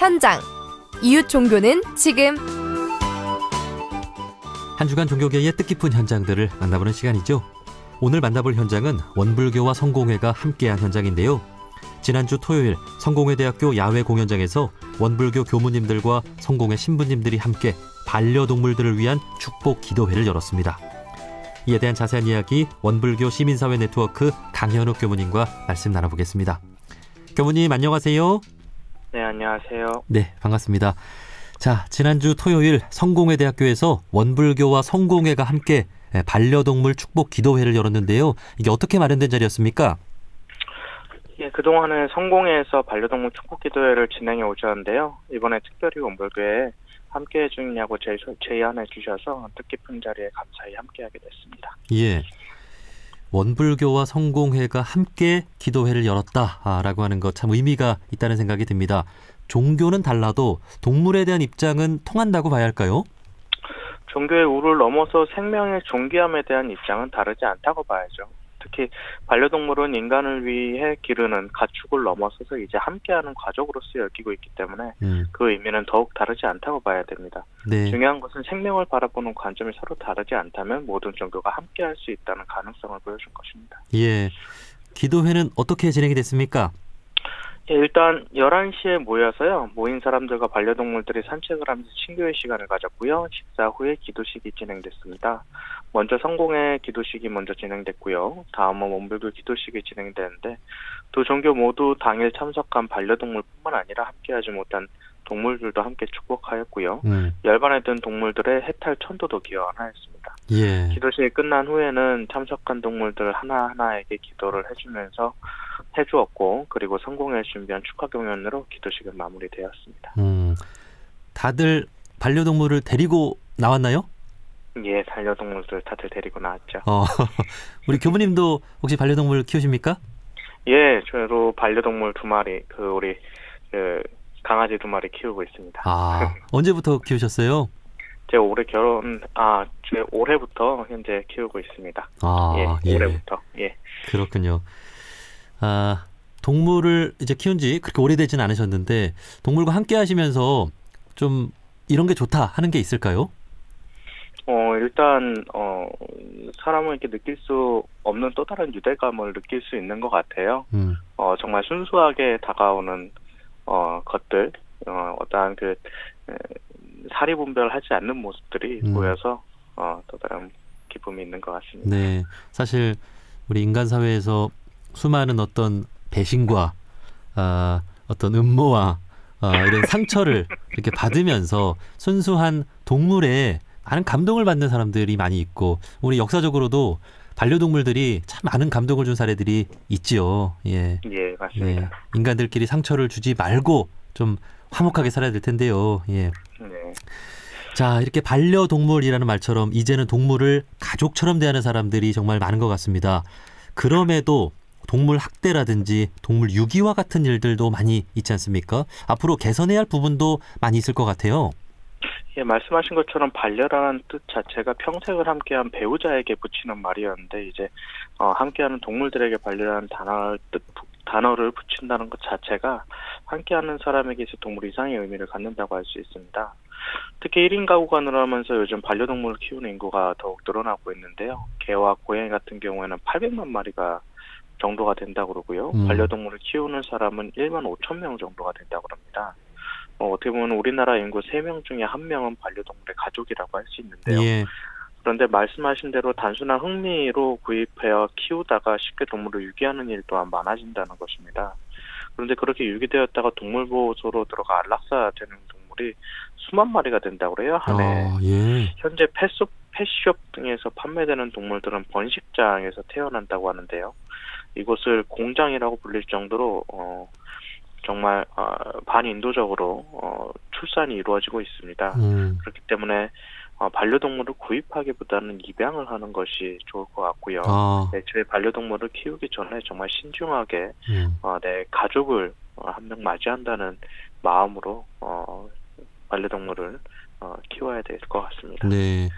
현장. 이웃 종교는 지금. 한 주간 종교계의 뜻깊은 현장들을 만나보는 시간이죠. 오늘 만나볼 현장은 원불교와 성공회가 함께한 현장인데요. 지난주 토요일 성공회대학교 야외 공연장에서 원불교 교무님들과 성공회 신부님들이 함께 반려동물들을 위한 축복 기도회를 열었습니다. 이에 대한 자세한 이야기 원불교 시민사회 네트워크 강현욱 교무님과 말씀 나눠보겠습니다. 교무님 안녕하세요. 네, 안녕하세요. 네, 반갑습니다. 자, 지난주 토요일 성공회대학교에서 원불교와 성공회가 함께 반려동물 축복 기도회를 열었는데요. 이게 어떻게 마련된 자리였습니까? 예, 그동안은 성공회에서 반려동물 축복 기도회를 진행해 오셨는데요. 이번에 특별히 원불교에 함께 해주냐고 제안해 주셔서 뜻깊은 자리에 감사히 함께하게 됐습니다. 예, 원불교와 성공회가 함께 기도회를 열었다라고 하는 것 참 의미가 있다는 생각이 듭니다. 종교는 달라도 동물에 대한 입장은 통한다고 봐야 할까요? 종교의 우를 넘어서 생명의 존귀함에 대한 입장은 다르지 않다고 봐야죠. 특히 반려동물은 인간을 위해 기르는 가축을 넘어서서 이제 함께하는 가족으로서 여기고 있기 때문에 그 의미는 더욱 다르지 않다고 봐야 됩니다. 네. 중요한 것은 생명을 바라보는 관점이 서로 다르지 않다면 모든 종교가 함께할 수 있다는 가능성을 보여준 것입니다. 예, 기도회는 어떻게 진행이 됐습니까? 예, 일단 11시에 모여서요. 모인 사람들과 반려동물들이 산책을 하면서 친교의 시간을 가졌고요. 식사 후에 기도식이 진행됐습니다. 먼저 성공회 기도식이 먼저 진행됐고요. 다음은 원불교 기도식이 진행되는데 두 종교 모두 당일 참석한 반려동물뿐만 아니라 함께하지 못한 동물들도 함께 축복하였고요. 열반에 든 동물들의 해탈 천도도 기원하였습니다. 예. 기도식이 끝난 후에는 참석한 동물들 하나하나에게 기도를 해주었고 그리고 성공회 준비한 축하 공연으로 기도식은 마무리되었습니다. 다들 반려동물을 데리고 나왔나요? 예, 반려동물들 다들 데리고 나왔죠. 우리 교무님도 혹시 반려동물 키우십니까? 예, 저도 반려동물 2마리, 우리 강아지 2마리 키우고 있습니다. 아, 언제부터 키우셨어요? 제가 올해부터 현재 키우고 있습니다. 예, 올해부터. 예. 그렇군요. 아, 동물을 이제 키운 지 그렇게 오래되진 않으셨는데 동물과 함께 하시면서 좀 이런 게 좋다 하는 게 있을까요? 일단 사람은 이렇게 느낄 수 없는 또 다른 유대감을 느낄 수 있는 것 같아요. 정말 순수하게 다가오는 것들, 어떠한 사리 분별하지 않는 모습들이 보여서 또 다른 기쁨이 있는 것 같습니다. 네, 사실 우리 인간 사회에서 수많은 어떤 배신과 어떤 음모와 이런 상처를 이렇게 받으면서 순수한 동물에 많은 감동을 받는 사람들이 많이 있고 우리 역사적으로도 반려동물들이 참 많은 감동을 준 사례들이 있지요. 예, 예, 맞습니다. 예, 인간들끼리 상처를 주지 말고 좀 화목하게 살아야 될 텐데요. 예. 네. 자, 이렇게 반려동물이라는 말처럼 이제는 동물을 가족처럼 대하는 사람들이 정말 많은 것 같습니다. 그럼에도 동물 학대라든지 동물 유기와 같은 일들도 많이 있지 않습니까? 앞으로 개선해야 할 부분도 많이 있을 것 같아요. 예, 말씀하신 것처럼 반려라는 뜻 자체가 평생을 함께한 배우자에게 붙이는 말이었는데 이제 함께하는 동물들에게 반려라는 단어를 붙인다는 것 자체가 함께하는 사람에게 있어 동물 이상의 의미를 갖는다고 할 수 있습니다. 특히 1인 가구가 늘어나면서 요즘 반려동물을 키우는 인구가 더욱 늘어나고 있는데요. 개와 고양이 같은 경우에는 800만 마리가 정도가 된다고 그러고요. 반려동물을 키우는 사람은 1만 5천 명 정도가 된다고 합니다. 어떻게 보면 우리나라 인구 3명 중에 1명은 반려동물의 가족이라고 할 수 있는데요. 예. 그런데 말씀하신 대로 단순한 흥미로 구입하여 키우다가 쉽게 동물을 유기하는 일 또한 많아진다는 것입니다. 그런데 그렇게 유기되었다가 동물보호소로 들어가 안락사되는 동물이 수만 마리가 된다고 그래요, 한 해. 예. 현재 펫숍 등에서 판매되는 동물들은 번식장에서 태어난다고 하는데요. 이곳을 공장이라고 불릴 정도로 정말 반인도적으로 출산이 이루어지고 있습니다. 그렇기 때문에 반려동물을 구입하기보다는 입양을 하는 것이 좋을 것 같고요. 애초에 반려동물을 키우기 전에 정말 신중하게 내 가족을 한 명 맞이한다는 마음으로 반려동물을 키워야 될 것 같습니다. 네,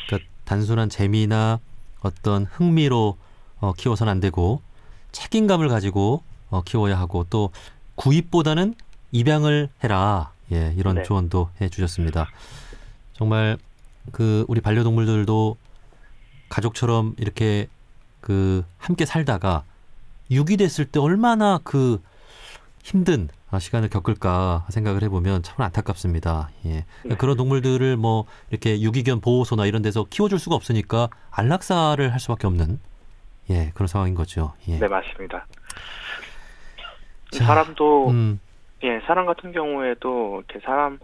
그러니까 단순한 재미나 어떤 흥미로 키워서는 안 되고 책임감을 가지고 키워야 하고 또 구입보다는 입양을 해라. 예, 이런 네. 조언도 해주셨습니다. 정말 우리 반려동물들도 가족처럼 이렇게 함께 살다가 유기됐을 때 얼마나 힘든 시간을 겪을까 생각을 해보면 참 안타깝습니다. 예. 네. 그런 동물들을 뭐 이렇게 유기견 보호소나 이런 데서 키워줄 수가 없으니까 안락사를 할 수밖에 없는 그런 상황인 거죠. 예. 네, 맞습니다. 자, 사람도 사람 같은 경우에도 이렇게 사람을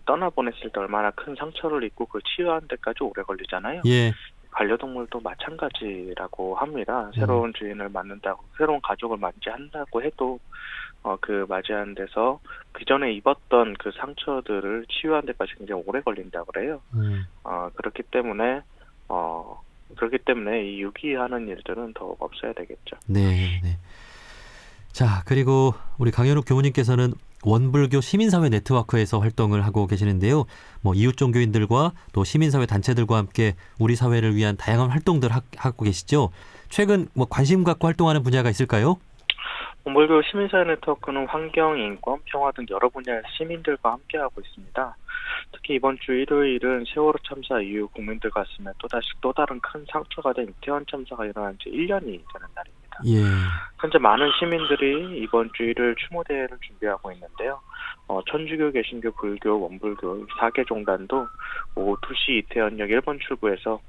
떠나보냈을 때 얼마나 큰 상처를 입고 치유하는 데까지 오래 걸리잖아요. 예. 반려동물도 마찬가지라고 합니다. 새로운 주인을 만난다고, 새로운 가족을 맞이한다고 해도 맞이하는 데서 그전에 입었던 그 상처들을 치유하는 데까지 굉장히 오래 걸린다고 그래요. 그렇기 때문에 이 유기하는 일들은 더욱 없어야 되겠죠. 네. 자, 그리고 우리 강현욱 교무님께서는 원불교 시민사회 네트워크에서 활동을 하고 계시는데요. 뭐 이웃 종교인들과 또 시민사회 단체들과 함께 우리 사회를 위한 다양한 활동들 하고 계시죠. 최근 뭐 관심 갖고 활동하는 분야가 있을까요? 원불교 시민사회 네트워크는 환경, 인권, 평화 등 여러 분야의 시민들과 함께하고 있습니다. 특히 이번 주 일요일은 세월호 참사 이후 국민들 가슴에 또 다른 큰 상처가 된 이태원 참사가 일어난 지 1년이 되는 날입니다. 예. 현재 많은 시민들이 이번 주 일요일 추모대회를 준비하고 있는데요. 천주교, 개신교, 불교, 원불교 4개 종단도 오후 2시 이태원역 1번 출구에서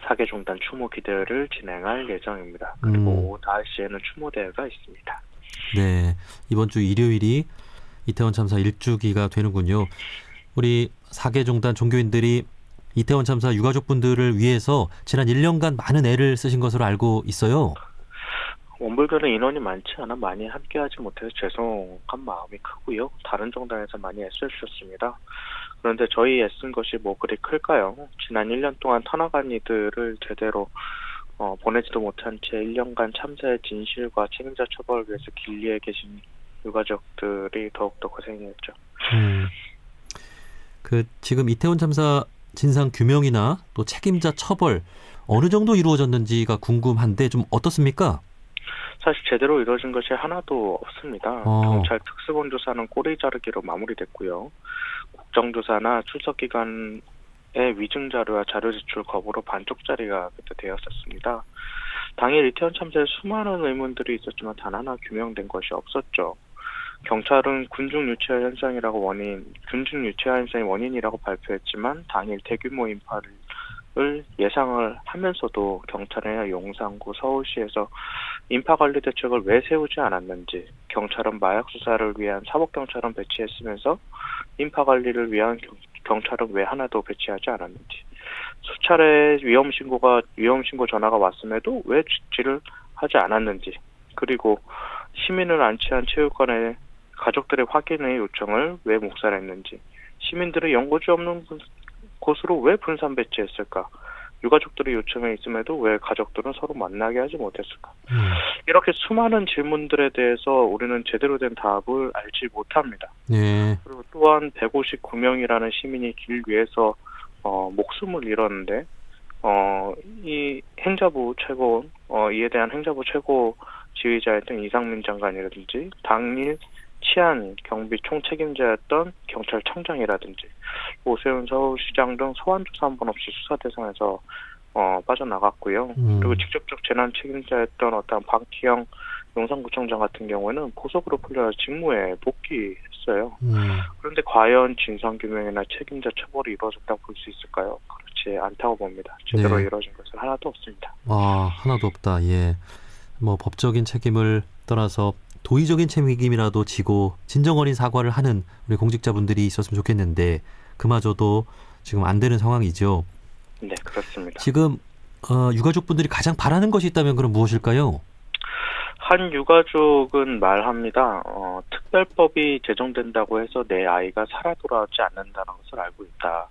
4개 종단 추모 기대회를 진행할 예정입니다. 그리고 오후 5시에는 추모대회가 있습니다. 네, 이번 주 일요일이 이태원 참사 1주기가 되는군요. 우리 4개 종단 종교인들이 이태원 참사 유가족분들을 위해서 지난 1년간 많은 애를 쓰신 것으로 알고 있어요. 원불교는 인원이 많지 않아 많이 함께하지 못해서 죄송한 마음이 크고요. 다른 종단에서 많이 애써주셨습니다. 그런데 저희 애쓴 것이 뭐 그리 클까요? 지난 1년 동안 터나간 이들을 제대로 보내지도 못한 채 1년간 참사의 진실과 책임자 처벌을 위해서 길리에 계신 유가족들이 더욱더 고생했죠. 지금 이태원 참사 진상 규명이나 또 책임자 처벌 어느 정도 이루어졌는지가 궁금한데 좀 어떻습니까? 사실 제대로 이루어진 것이 하나도 없습니다. 경찰 특수본 조사는 꼬리 자르기로 마무리됐고요. 국정조사나 출석기관의 위증 자료와 자료 제출 거부로 반쪽짜리가 그때 되었었습니다. 당일 이태원 참사에 수많은 의문들이 있었지만 단 하나 규명된 것이 없었죠. 경찰은 군중 유체화 현상이 원인이라고 발표했지만 당일 대규모 인파를 예상을 하면서도 경찰이나 용산구, 서울시에서 인파관리 대책을 왜 세우지 않았는지, 경찰은 마약 수사를 위한 사법경찰은 배치했으면서 인파관리를 위한 경찰은 왜 하나도 배치하지 않았는지, 수차례 위험신고 전화가 왔음에도 왜 지지를 하지 않았는지, 그리고 시민을 안치한 체육관에 가족들의 확인의 요청을 왜 묵살했는지, 시민들의 연고지 없는 곳으로 왜 분산 배치했을까? 유가족들의 요청에 있음에도 왜 가족들은 서로 만나게 하지 못했을까? 이렇게 수많은 질문들에 대해서 우리는 제대로 된 답을 알지 못합니다. 네. 그리고 또한 159명이라는 시민이 길 위에서 목숨을 잃었는데 이 행자부 최고 이에 대한 행자부 최고 지휘자였던 이상민 장관이라든지 당일 치안 경비 총책임자였던 경찰청장이라든지 오세훈 서울시장 등 소환 조사 한 번 없이 수사 대상에서 빠져나갔고요. 그리고 직접적 재난 책임자였던 어떤 박희영 용산구청장 같은 경우에는 보석으로 풀려 직무에 복귀했어요. 그런데 과연 진상규명이나 책임자 처벌이 이루어졌다고 볼 수 있을까요? 그렇지 않다고 봅니다. 제대로 이루어진 것은 하나도 없습니다. 하나도 없다. 예. 뭐 법적인 책임을 떠나서 도의적인 책임이라도 지고 진정 어린 사과를 하는 우리 공직자분들이 있었으면 좋겠는데 그마저도 지금 안 되는 상황이죠. 네, 그렇습니다. 지금 유가족분들이 가장 바라는 것이 있다면 그럼 무엇일까요? 한 유가족은 말합니다. 특별법이 제정된다고 해서 내 아이가 살아 돌아오지 않는다는 것을 알고 있다.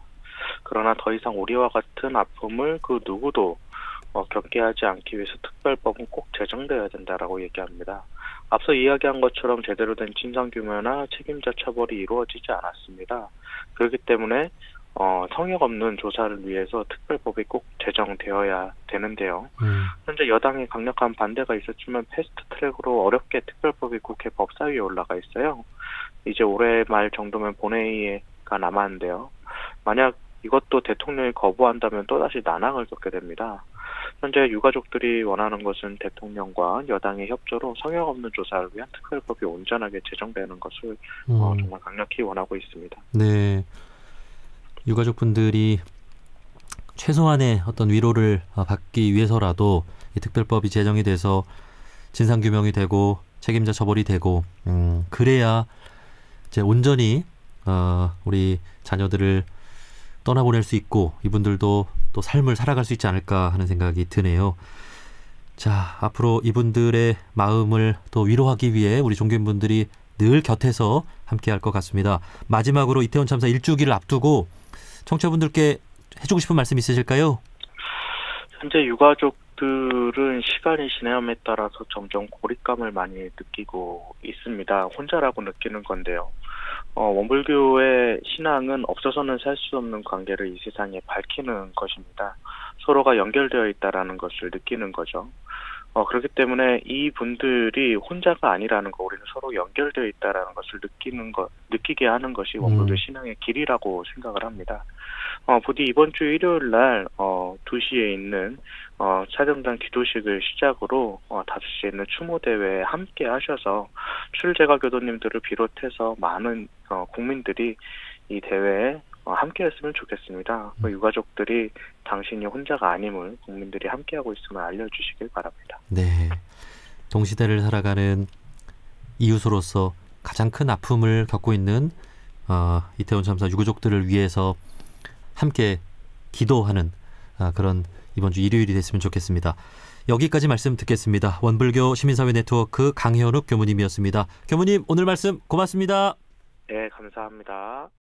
그러나 더 이상 우리와 같은 아픔을 그 누구도 겪게 하지 않기 위해서 특별법은 꼭 제정되어야 된다라고 얘기합니다. 앞서 이야기한 것처럼 제대로 된 진상규명이나 책임자 처벌이 이루어지지 않았습니다. 그렇기 때문에 성역 없는 조사를 위해서 특별법이 꼭 제정되어야 되는데요. 현재 여당의 강력한 반대가 있었지만 패스트트랙으로 어렵게 특별법이 국회 법사위에 올라가 있어요. 이제 올해 말 정도면 본회의가 남았는데요. 만약 이것도 대통령이 거부한다면 또다시 난항을 겪게 됩니다. 현재 유가족들이 원하는 것은 대통령과 여당의 협조로 성역 없는 조사를 위한 특별법이 온전하게 제정되는 것을 정말 강력히 원하고 있습니다. 네, 유가족분들이 최소한의 어떤 위로를 받기 위해서라도 이 특별법이 제정이 돼서 진상규명이 되고 책임자 처벌이 되고 그래야 이제 온전히 우리 자녀들을 떠나보낼 수 있고 이분들도 또 삶을 살아갈 수 있지 않을까 하는 생각이 드네요. 자, 앞으로 이분들의 마음을 또 위로하기 위해 우리 종교인분들이 늘 곁에서 함께할 것 같습니다. 마지막으로 이태원 참사 1주기를 앞두고 청취자분들께 해주고 싶은 말씀 있으실까요? 현재 유가족들은 시간이 지남에 따라서 점점 고립감을 많이 느끼고 있습니다. 혼자라고 느끼는 건데요. 원불교의 신앙은 없어서는 살 수 없는 관계를 이 세상에 밝히는 것입니다. 서로가 연결되어 있다라는 것을 느끼는 거죠. 그렇기 때문에 이 분들이 혼자가 아니라는 거, 우리는 서로 연결되어 있다라는 것을 느끼게 하는 것이 원불교 신앙의 길이라고 생각을 합니다. 부디 이번 주 일요일 날 2시에 있는 차정당 기도식을 시작으로 5시에 있는 추모대회에 함께 하셔서 출제가 교도님들을 비롯해서 많은 국민들이 이 대회에 함께 했으면 좋겠습니다. 유가족들이 당신이 혼자가 아님을 국민들이 함께하고 있음을 알려주시길 바랍니다. 네, 동시대를 살아가는 이웃으로서 가장 큰 아픔을 겪고 있는 이태원 참사 유가족들을 위해서 함께 기도하는 그런 이번 주 일요일이 됐으면 좋겠습니다. 여기까지 말씀 듣겠습니다. 원불교 시민사회 네트워크 강현욱 교무님이었습니다. 교무님, 오늘 말씀 고맙습니다. 네, 감사합니다.